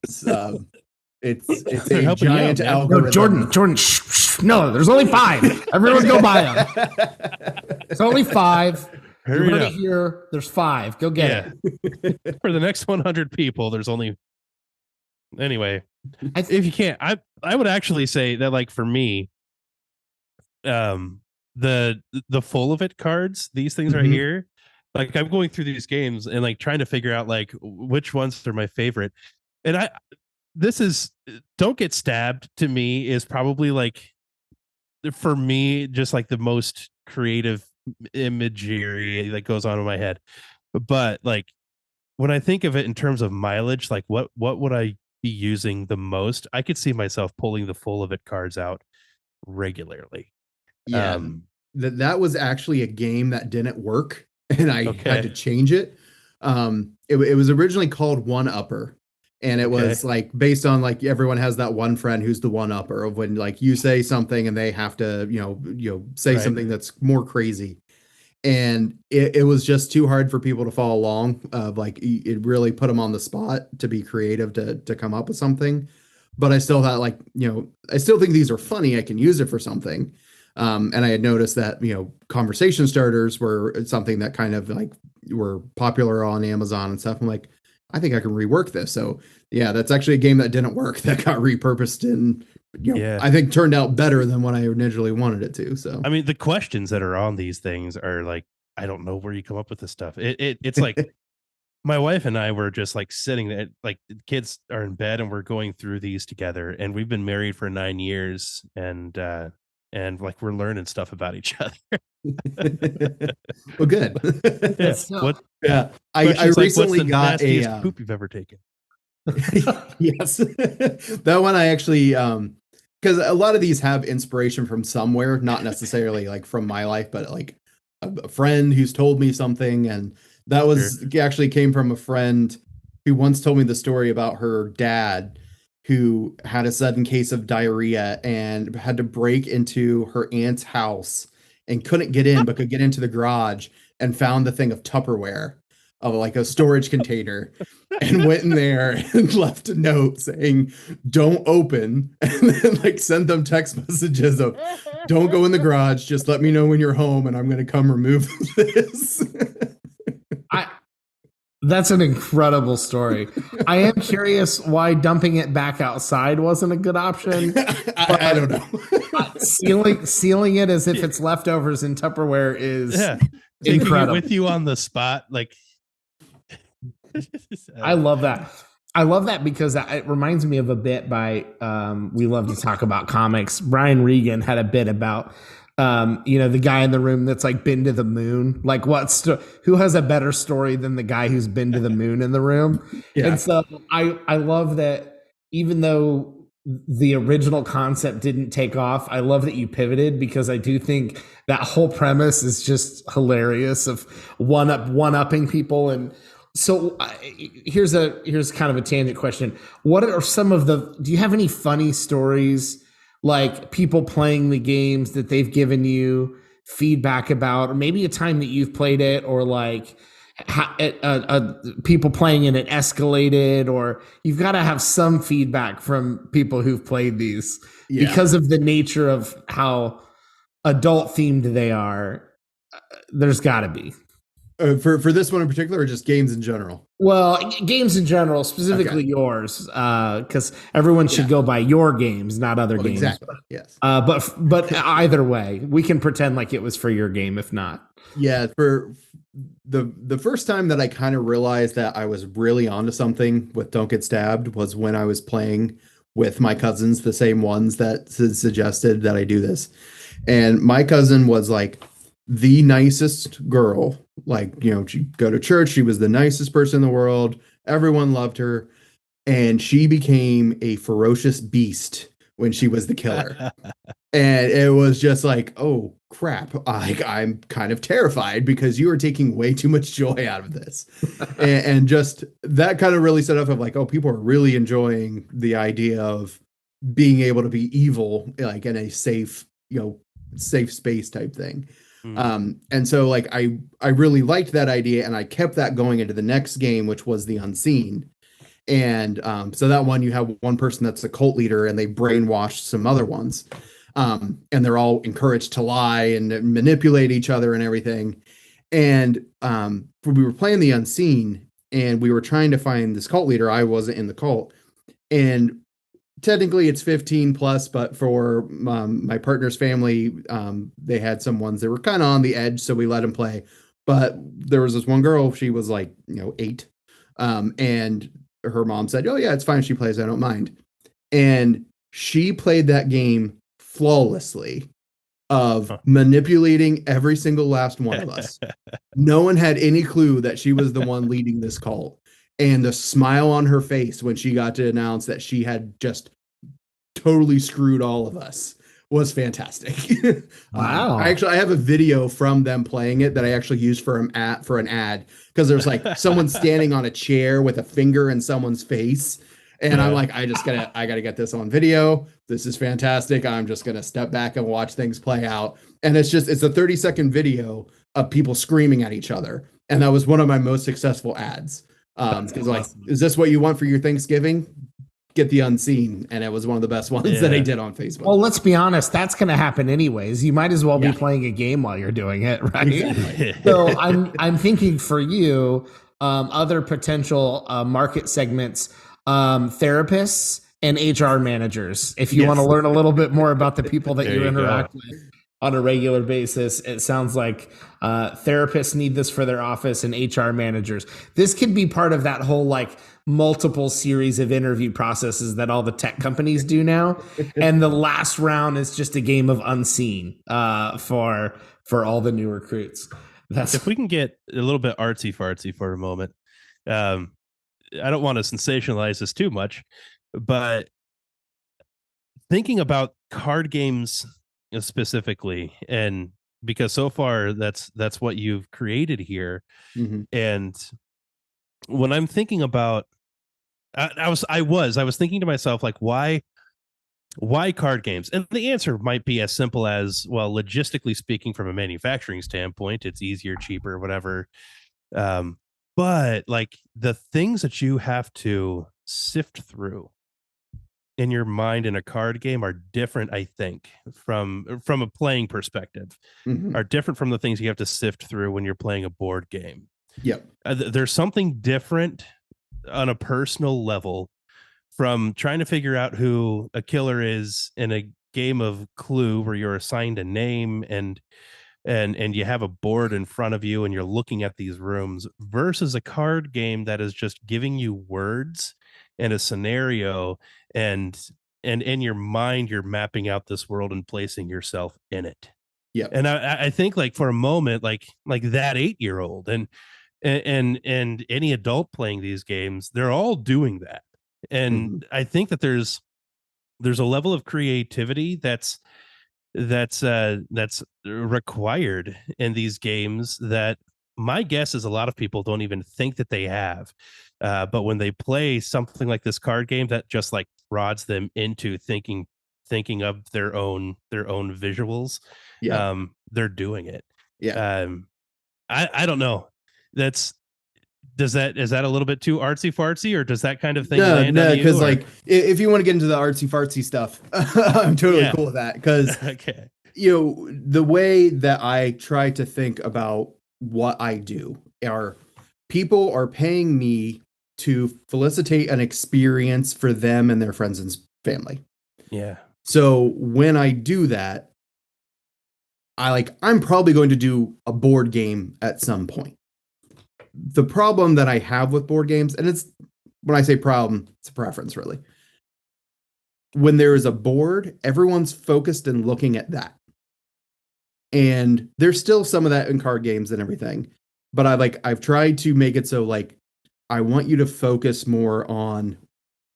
It's They're a helping you out, giant man. algorithm. No, Jordan, shh, no, there's only 5. Everyone go buy them. It's only 5. Hurry You're up. here. There's 5. Go get it. For the next 100 people, there's only. Anyway, I if you can't, I would actually say that, like, for me, the full of it cards, these things right Mhm. here, like, I'm going through these games and like trying to figure out like which ones are my favorite, and this is Don't Get Stabbed to me is probably like, for me, just like the most creative imagery that goes on in my head. But like, when I think of it in terms of mileage, like what would I be using the most? I could see myself pulling the full of it cards out regularly. Yeah, that was actually a game that didn't work, and I had to change it. It was originally called One Upper, and it was like based on like everyone has that one friend who's the one upper of when like you say something and they have to say something that's more crazy, and it was just too hard for people to follow along. Like it really put them on the spot to be creative to come up with something. But I still thought like I still think these are funny. I can use it for something. And I had noticed that, conversation starters were something that kind of like were popular on Amazon and stuff. I'm like, I think I can rework this. So yeah, that's actually a game that didn't work, that got repurposed and I think turned out better than what I originally wanted it to. So I mean, the questions that are on these things are like, I don't know where you come up with this stuff. It's like my wife and I were just like sitting there, like the kids are in bed and we're going through these together, and we've been married for 9 years, and like we're learning stuff about each other. Well, good. Yeah. I recently got a poop you've ever taken. Yes. That one I actually because a lot of these have inspiration from somewhere, not necessarily like from my life, but like a friend who's told me something, and that was actually came from a friend who once told me the story about her dad who had a sudden case of diarrhea and had to break into her aunt's house and couldn't get in, but could get into the garage, and found the thing of Tupperware, of like a storage container, and went in there and left a note saying, "Don't open," and then like send them text messages of, "Don't go in the garage, just let me know when you're home and I'm going to come remove this." That's an incredible story. I am curious why dumping it back outside wasn't a good option. I don't know. Sealing it as if it's leftovers in Tupperware is Taking incredible. it with you on the spot, like I love that. I love that because it reminds me of a bit by we love to talk about comics. Brian Regan had a bit about the guy in the room that's like been to the moon. Like who has a better story than the guy who's been to the moon in the room? Yeah. And so I love that even though the original concept didn't take off, I love that you pivoted because I do think that whole premise is just hilarious of one-upping people. And so here's kind of a tangent question. What are some of do you have any funny stories, like people playing the games that they've given you feedback about, or maybe a time that you've played it, or like people playing and it escalated, or you've got to have some feedback from people who've played these because of the nature of how adult themed they are. There's got to be. For this one in particular, or just games in general? Well, games in general, specifically yours, because everyone should go by your games, not other games. Exactly. Yes. But either way, we can pretend like it was for your game, if not. Yeah. For the first time that I kind of realized that I was really onto something with Don't Get Stabbed was when I was playing with my cousins, the same ones that suggested that I do this, and my cousin was like the nicest girl. Like, she'd go to church. She was the nicest person in the world. Everyone loved her. And she became a ferocious beast when she was the killer. And it was just like, oh, crap. I'm kind of terrified because you are taking way too much joy out of this. and just that kind of really set up of like, oh, people are really enjoying the idea of being able to be evil, like in a safe space type thing. And so like I really liked that idea, and I kept that going into the next game, which was the Unseen. And so that one, you have one person that's a cult leader and they brainwashed some other ones, and they're all encouraged to lie and manipulate each other and everything. And we were playing the Unseen and we were trying to find this cult leader. I wasn't in the cult, and technically it's 15 plus, but for my partner's family, they had some ones that were kind of on the edge, so we let him play. But there was this one girl, she was like 8, and her mom said, oh yeah, it's fine, she plays, I don't mind. And she played that game flawlessly, of manipulating every single last one of us. No one had any clue that she was the one leading this cult. And the smile on her face when she got to announce that she had just totally screwed all of us was fantastic. Wow. I have a video from them playing it that I actually used for an ad, because there's like someone standing on a chair with a finger in someone's face. And I'm like, I gotta get this on video. This is fantastic. I'm just gonna step back and watch things play out. And it's a 30-second video of people screaming at each other. And that was one of my most successful ads. Because like, is this what you want for your Thanksgiving? Get the Unseen. And it was one of the best ones that I did on Facebook. Well, let's be honest, that's going to happen anyways. You might as well be playing a game while you're doing it, right? Exactly. So I'm thinking for you, other potential market segments, therapists and HR managers. If you want to learn a little bit more about the people that you interact with on a regular basis, it sounds like therapists need this for their office, and HR managers. This could be part of that whole like multiple series of interview processes that all the tech companies do now. And the last round is just a game of Unseen for all the new recruits. If we can get a little bit artsy fartsy for a moment, I don't want to sensationalize this too much, but thinking about card games specifically, and because so far that's what you've created here. Mm-hmm. And when I'm thinking about, I was thinking to myself, like, why card games? And the answer might be as simple as, well, logistically speaking, from a manufacturing standpoint, it's easier, cheaper, whatever. But like the things that you have to sift through in your mind in a card game are different, I think, from a playing perspective, are different from the things you have to sift through when you're playing a board game. Yep. There's something different on a personal level from trying to figure out who a killer is in a game of Clue where you're assigned a name and you have a board in front of you and you're looking at these rooms, versus a card game that is just giving you words and a scenario, and in your mind you're mapping out this world and placing yourself in it. Yeah. And I think like for a moment, like that 8-year-old and any adult playing these games, they're all doing that. And I think that there's a level of creativity that's required in these games that my guess is a lot of people don't even think that they have. But when they play something like this card game, that just like prods them into thinking of their own visuals. Yeah. They're doing it. Yeah. I don't know. Is that a little bit too artsy fartsy, or does that kind of thing No, land on you? because like if you want to get into the artsy fartsy stuff, I'm totally cool with that. Because okay, the way that I try to think about what I do are people are paying me to felicitate an experience for them and their friends and family. yeah. So when I do that, I'm probably going to do a board game at some point. The problem that I have with board games, and it's when I say problem, it's a preference really. When there is a board, everyone's focused and looking at that. And there's still some of that in card games and everything. But I've tried to make it so like I want you to focus more on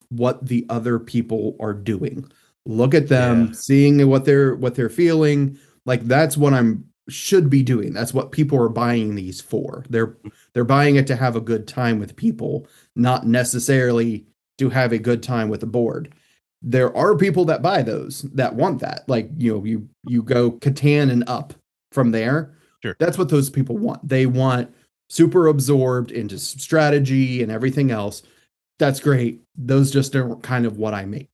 what the other people are doing. Look at them, seeing what they're feeling. Like that's what I'm should be doing. That's what people are buying these for. They're buying it to have a good time with people, not necessarily to have a good time with the board. There are people that buy those that want that. Like, you go Catan and up from there. Sure. That's what those people want. They want super absorbed into strategy and everything else. That's great. Those just are kind of what I make.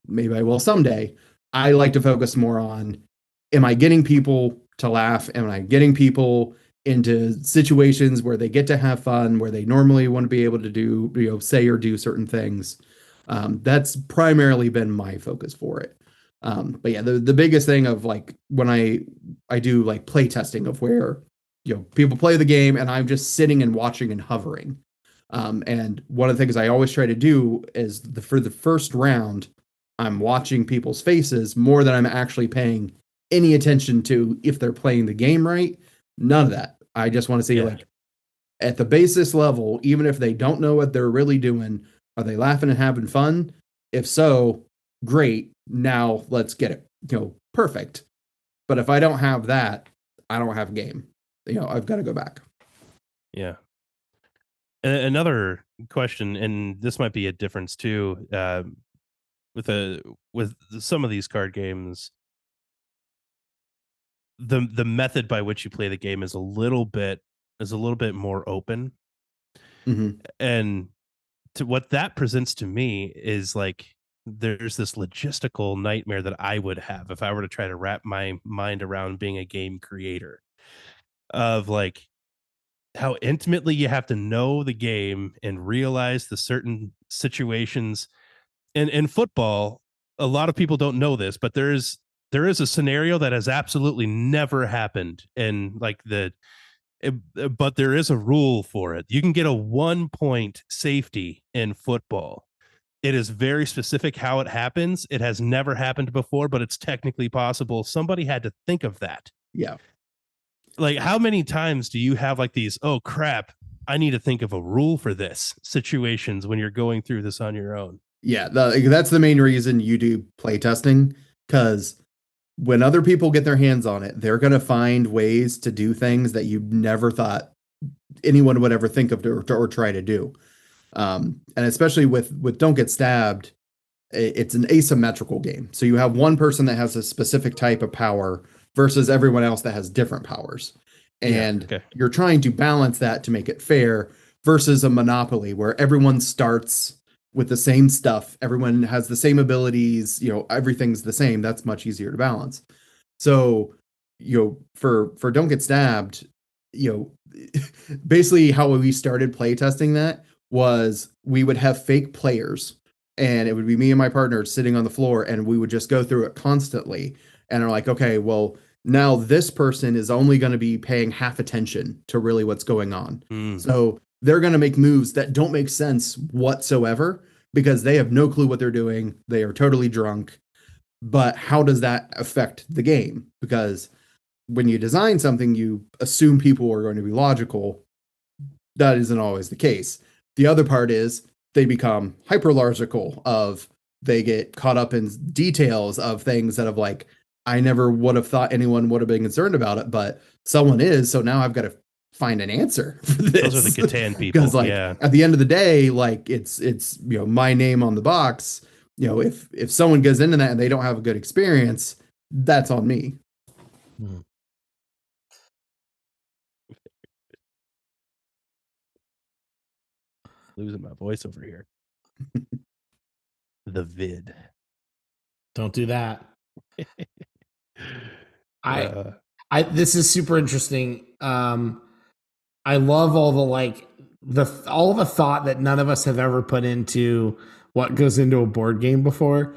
Maybe I will someday. I like to focus more on, am I getting people to laugh? Am I getting people into situations where they get to have fun, where they normally want to be able to do, say or do certain things? That's primarily been my focus for it. But yeah, the biggest thing of like when I do like play testing of where, people play the game and I'm just sitting and watching and hovering. And one of the things I always try to do is for the first round, I'm watching people's faces more than I'm actually paying any attention to if they're playing the game right. None of that. I just want to see like at the basis level, even if they don't know what they're really doing, are they laughing and having fun? If so, great. Now let's get it, perfect. But if I don't have that, I don't have a game. I've got to go back. Yeah. Another question, and this might be a difference too, with some of these card games, the method by which you play the game is a little bit more open. Mm-hmm. And to what that presents to me is like there's this logistical nightmare that I would have if I were to try to wrap my mind around being a game creator, of like how intimately you have to know the game and realize the certain situations. And in football, a lot of people don't know this, but there is a scenario that has absolutely never happened, and like but there is a rule for it. You can get a 1-point safety in football. It is very specific how it happens. It has never happened before, but it's technically possible. Somebody had to think of that. Yeah. Like, how many times do you have like these, oh crap, I need to think of a rule for this situations when you're going through this on your own? Yeah, that's the main reason you do play testing, because when other people get their hands on it, they're going to find ways to do things that you never thought anyone would ever think of or try to do. And especially with Don't Get Stabbed, it's an asymmetrical game. So you have one person that has a specific type of power versus everyone else that has different powers. And you're trying to balance that to make it fair, versus a Monopoly where everyone starts with the same stuff. Everyone has the same abilities, everything's the same. That's much easier to balance. So, for Don't Get Stabbed, basically how we started playtesting that was we would have fake players, and it would be me and my partner sitting on the floor, and we would just go through it constantly and are like, okay, well, now this person is only going to be paying half attention to really what's going on. So they're going to make moves that don't make sense whatsoever because they have no clue what they're doing. They are totally drunk. But how does that affect the game? Because when you design something, you assume people are going to be logical. That isn't always the case. The other part is they become hyperlogical of they get caught up in details of things that have like, I never would have thought anyone would have been concerned about it, but someone is. So now I've got to find an answer for this. Those are the Catan people. Because like at the end of the day, like it's my name on the box. If someone goes into that and they don't have a good experience, that's on me. Losing my voice over here. The vid. Don't do that. This is super interesting. I love all all the thought that none of us have ever put into what goes into a board game before.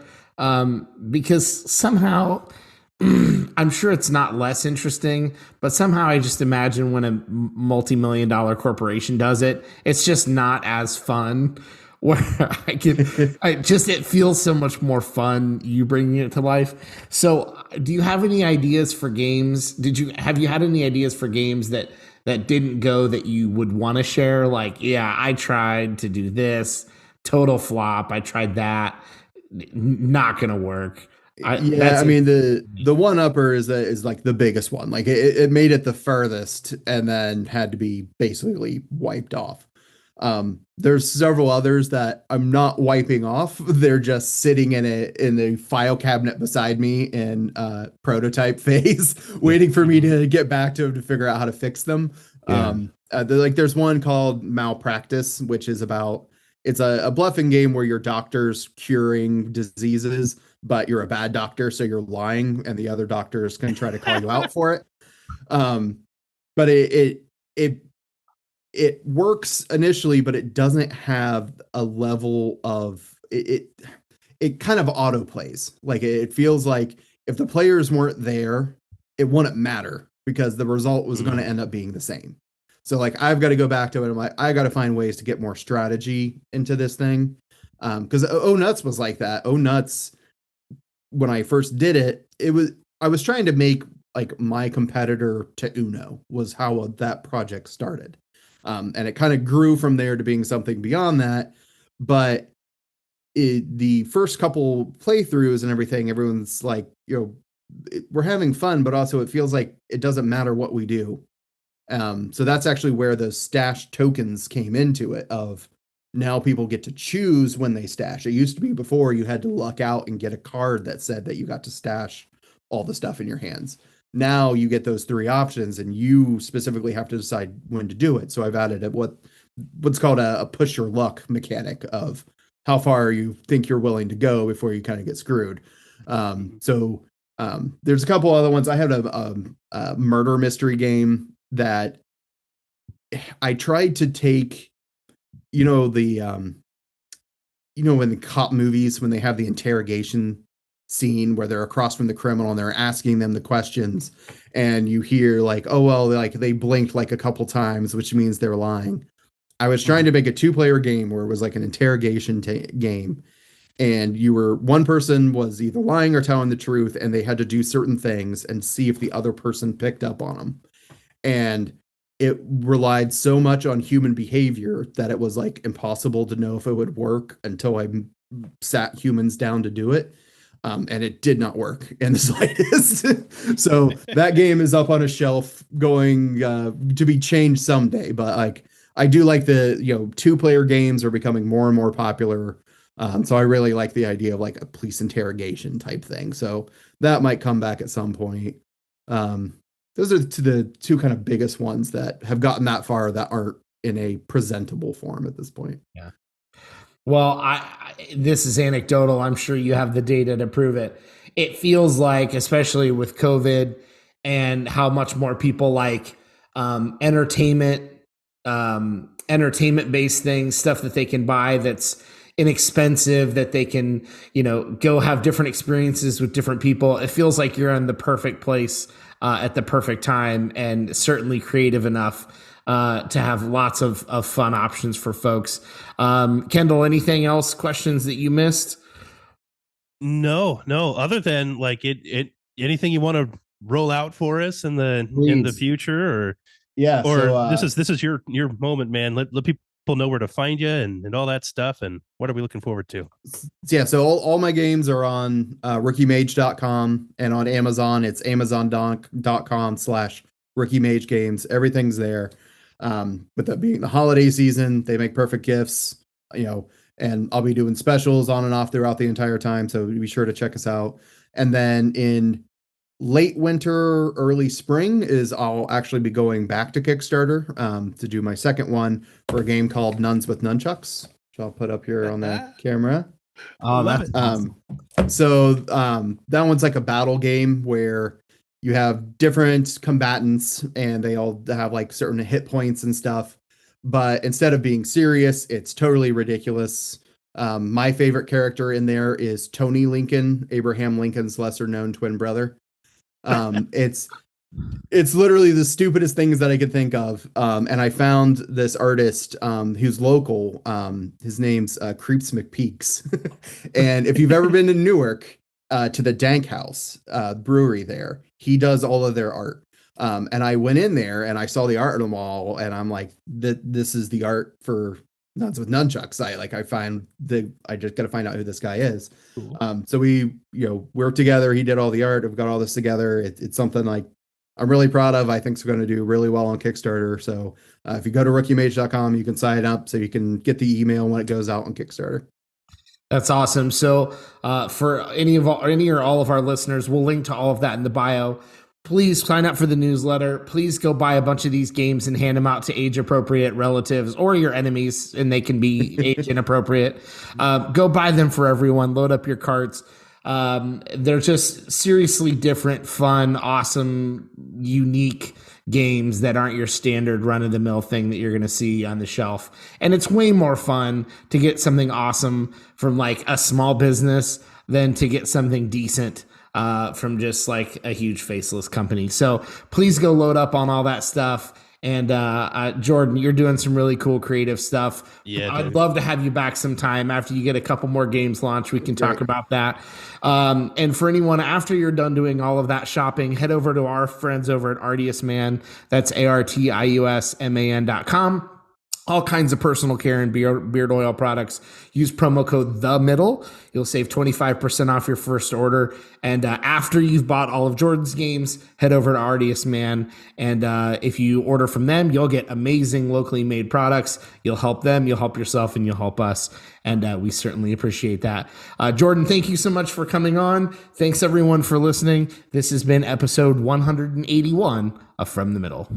Because somehow I'm sure it's not less interesting, but somehow I just imagine when a multi-million-dollar corporation does it, it's just not as fun. Where it feels so much more fun you bringing it to life. So, do you have any ideas for games? Have you had any ideas for games that didn't go that you would want to share? Like, yeah, I tried to do this, total flop. I tried that, not gonna work. I mean the one upper is like the biggest one. Like it made it the furthest and then had to be basically wiped off. There's several others that I'm not wiping off. They're just sitting in the file cabinet beside me in prototype phase, waiting for me to get back to them to figure out how to fix them. Yeah. There's one called Malpractice, which is it's a bluffing game where your doctor's curing diseases, but you're a bad doctor, so you're lying, and the other doctors can try to call you out for it. But it works initially, but it doesn't have a level of it kind of auto plays. Like it feels like if the players weren't there, it wouldn't matter because the result was going to end up being the same. So like I've got to go back to it. I'm like, I got to find ways to get more strategy into this thing. Because Oh Nuts was like that. Oh Nuts, when I first did it, I was trying to make like my competitor to Uno was how that project started. And it kind of grew from there to being something beyond that. But the first couple playthroughs and everything, everyone's like, we're having fun, but also it feels like it doesn't matter what we do. So that's actually where those stash tokens came into it of now people get to choose when they stash. It used to be before you had to luck out and get a card that said that you got to stash all the stuff in your hands. Now you get those three options and you specifically have to decide when to do it. So I've added what's called a push your luck mechanic of how far you think you're willing to go before you kind of get screwed. There's a couple other ones. I had a murder mystery game that I tried to take, when the cop movies, when they have the interrogation scene where they're across from the criminal and they're asking them the questions and you hear like, oh, well, like they blinked like a couple times, which means they're lying. I was trying to make a 2-player game where it was like an interrogation game. And one person was either lying or telling the truth, and they had to do certain things and see if the other person picked up on them. And it relied so much on human behavior that it was like impossible to know if it would work until I sat humans down to do it. And it did not work in the slightest. So that game is up on a shelf going to be changed someday. But like, I do like the, 2-player games are becoming more and more popular. So I really like the idea of like a police interrogation type thing. So that might come back at some point. Those are the two kind of biggest ones that have gotten that far that aren't in a presentable form at this point. Yeah. Well, this is anecdotal. I'm sure you have the data to prove it. It feels like, especially with COVID and how much more people like entertainment-based things, stuff that they can buy that's inexpensive, that they can, go have different experiences with different people. It feels like you're in the perfect place at the perfect time, and certainly creative enough to have lots of fun options for folks. Kendall, anything else, questions that you missed? No, other than like anything you want to roll out for us in the Please. future, or Yeah. this is your moment, man. Let people know where to find you and all that stuff. And what are we looking forward to? Yeah, so all my games are on rookiemage.com, and on Amazon it's amazon.com/Rookie Mage Games. Everything's there. With that being the holiday season, they make perfect gifts, and I'll be doing specials on and off throughout the entire time, so be sure to check us out. And then in late winter, early spring I'll actually be going back to Kickstarter to do my second one for a game called Nuns with Nunchucks, which I'll put up here on the camera. Oh, that's awesome. So that one's like a battle game where you have different combatants and they all have like certain hit points and stuff. But instead of being serious, it's totally ridiculous. My favorite character in there is Tony Lincoln, Abraham Lincoln's lesser known twin brother. It's literally the stupidest things that I could think of. And I found this artist who's local. His name's Creeps McPeaks. And if you've ever been to Newark, to the Dank House brewery there, he does all of their art. And I went in there and I saw the art on the wall, and I'm like, this is the art for Nuns with Nunchucks. I just got to find out who this guy is. Cool. So we, worked together. He did all the art. We've got all this together. It's something like I'm really proud of. I think it's going to do really well on Kickstarter. So if you go to rookiemage.com, you can sign up so you can get the email when it goes out on Kickstarter. That's awesome. So for any or all of our listeners, we'll link to all of that in the bio. Please sign up for the newsletter. Please go buy a bunch of these games and hand them out to age-appropriate relatives or your enemies, and they can be age inappropriate. Go buy them for everyone. Load up your carts. They're just seriously different, fun, awesome, unique games that aren't your standard run-of-the-mill thing that you're going to see on the shelf. And it's way more fun to get something awesome from like a small business than to get something decent from just like a huge faceless company. So please go load up on all that stuff. And Jordan, you're doing some really cool creative stuff. Yeah, I'd love to have you back sometime after you get a couple more games launched. We can talk about that. And for anyone, after you're done doing all of that shopping, head over to our friends over at Artius Man. That's ARTIUSMAN.com. All kinds of personal care and beard oil products. Use promo code THEMIDDLE. You'll save 25% off your first order. And after you've bought all of Jordan's games, head over to Artius Man. And if you order from them, you'll get amazing locally made products. You'll help them, you'll help yourself, and you'll help us. And we certainly appreciate that. Jordan, thank you so much for coming on. Thanks, everyone, for listening. This has been episode 181 of From the Middle.